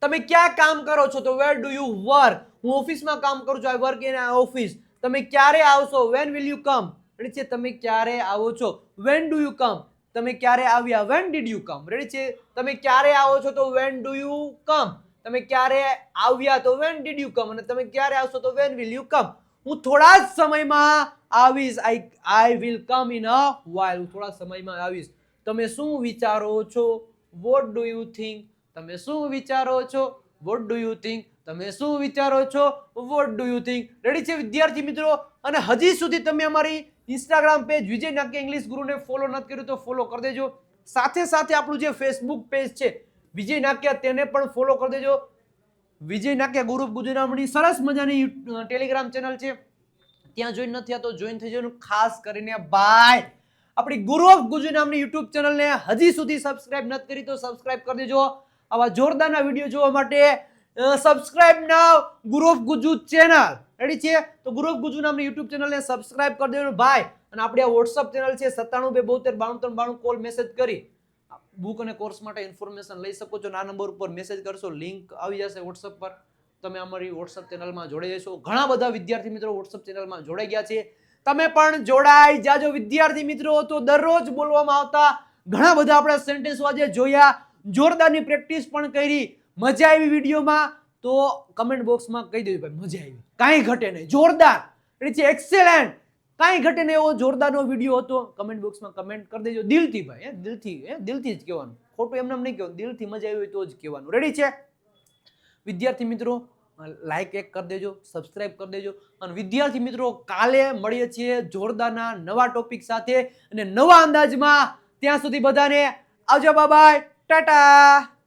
તમે ક્યાં કામ કરો છો? તો વેર ડુ યુ વર્ક? હું ઓફિસમાં કામ કરું છું. I work in a office. તમે ક્યારે આવશો, when will you come. Ready છે, તમે ક્યારે આવો છો, વેન ડુ યુ કમ. તમે ક્યારે આવ્યા, when did you come. Ready છે, તમે ક્યારે આવો છો તો વેન ડુ યુ કમ. તમે ક્યારે આવ્યા તો વેન ડીડ યુ કમ. અને તમે ક્યારે આવશો તો વેન વિલ યુ કમ. હું થોડા જ સમયમાં આવીશ. I will come in a while. હું થોડા સમયમાં આવીશ. તમે શું વિચારો છો, વોટ ડુ યુ થિંક. તમે શું વિચારો છો, વોટ ડુ યુ થિંક. તમે શું વિચારો છો, vote do you think. Ready છે વિદ્યાર્થી મિત્રો? અને હજી સુધી તમે અમારી ઇન્સ્ટાગ્રામ પેજ વિજય નાક્યા ઇંગ્લિશ ગુરુને ફોલો નથી કર્યું તો ફોલો કરી દેજો. સાથે સાથે આપણું જે ફેસબુક પેજ છે વિજય નાક્યા તેને પણ ફોલો કરી દેજો. વિજય નાક્યા ગુરુ ઓફ ગુજુ નામની સરસ મજાની ટેલિગ્રામ ચેનલ છે, ત્યાં જોઈન નથી થયા તો જોઈન થઈ જજો. ખાસ કરીને ભાઈ આપણી ગુરુ ઓફ ગુજુ નામની યુટ્યુબ ચેનલને હજી સુધી સબસ્ક્રાઇબ નથી કરી તો સબસ્ક્રાઇબ કરી દેજો. આવા જોરદારના વિડીયો જોવા માટે સબસ્ક્રાઇબ નાવ ગુરુ ઓફ ગુજુ ચેનલ. રેડી છે? તો ગુરુ ઓફ ગુજુ નામની યુટ્યુબ ચેનલને સબસ્ક્રાઇબ કરી દેજો ભાઈ. અને આપણે આ વોટ્સઅપ ચેનલ છે 97 272 92 93 92 કોલ મેસેજ કરી બુક અને કોર્સ માટે ઇન્ફોર્મેશન લઈ શકો છો. આ નંબર ઉપર મેસેજ કરશો, લિંક આવી જશે વોટ્સઅપ પર. તમે અમારી વોટ્સઅપ ચેનલમાં જોડાઈ જશો. ઘણા બધા વિદ્યાર્થી મિત્રો વોટ્સઅપ ચેનલમાં જોડાઈ ગયા છે. તમે પણ જોડાઈ જાજો વિદ્યાર્થી મિત્રો. તો દરરોજ બોલવામાં આવતા ઘણા બધા આપણે સેન્ટેન્સ આજે જોયા, જોરદારની પ્રેક્ટિસ પણ કરી. મજા આવી વિડીયોમાં તો કમેન્ટ બોક્સમાં કહી દેજો ભાઈ મજા આવી, કાંઈ ઘટે નહીં, જોરદાર. એટલે છે એક્સેલન્ટ, કાંઈ ઘટે નહીં એવો જોરદારનો વિડીયો હતો. કમેન્ટ બોક્સમાં કમેન્ટ કરી દેજો દિલથી ભાઈ, દિલથી જ કહેવાનું, ખોટું એમને નહીં કહેવાનું, દિલથી મજા આવી હોય તો જ કહેવાનું. રેડી છે વિદ્યાર્થી મિત્રો? લાઈક એક કરી દેજો, સબસ્ક્રાઇબ કરી દેજો. અને વિદ્યાર્થી મિત્રો કાલે મળીએ છીએ જોરદારના નવા ટોપિક સાથે અને નવા અંદાજમાં. ત્યાં સુધી બધાને આવજો, બાય બાય, ટાટા.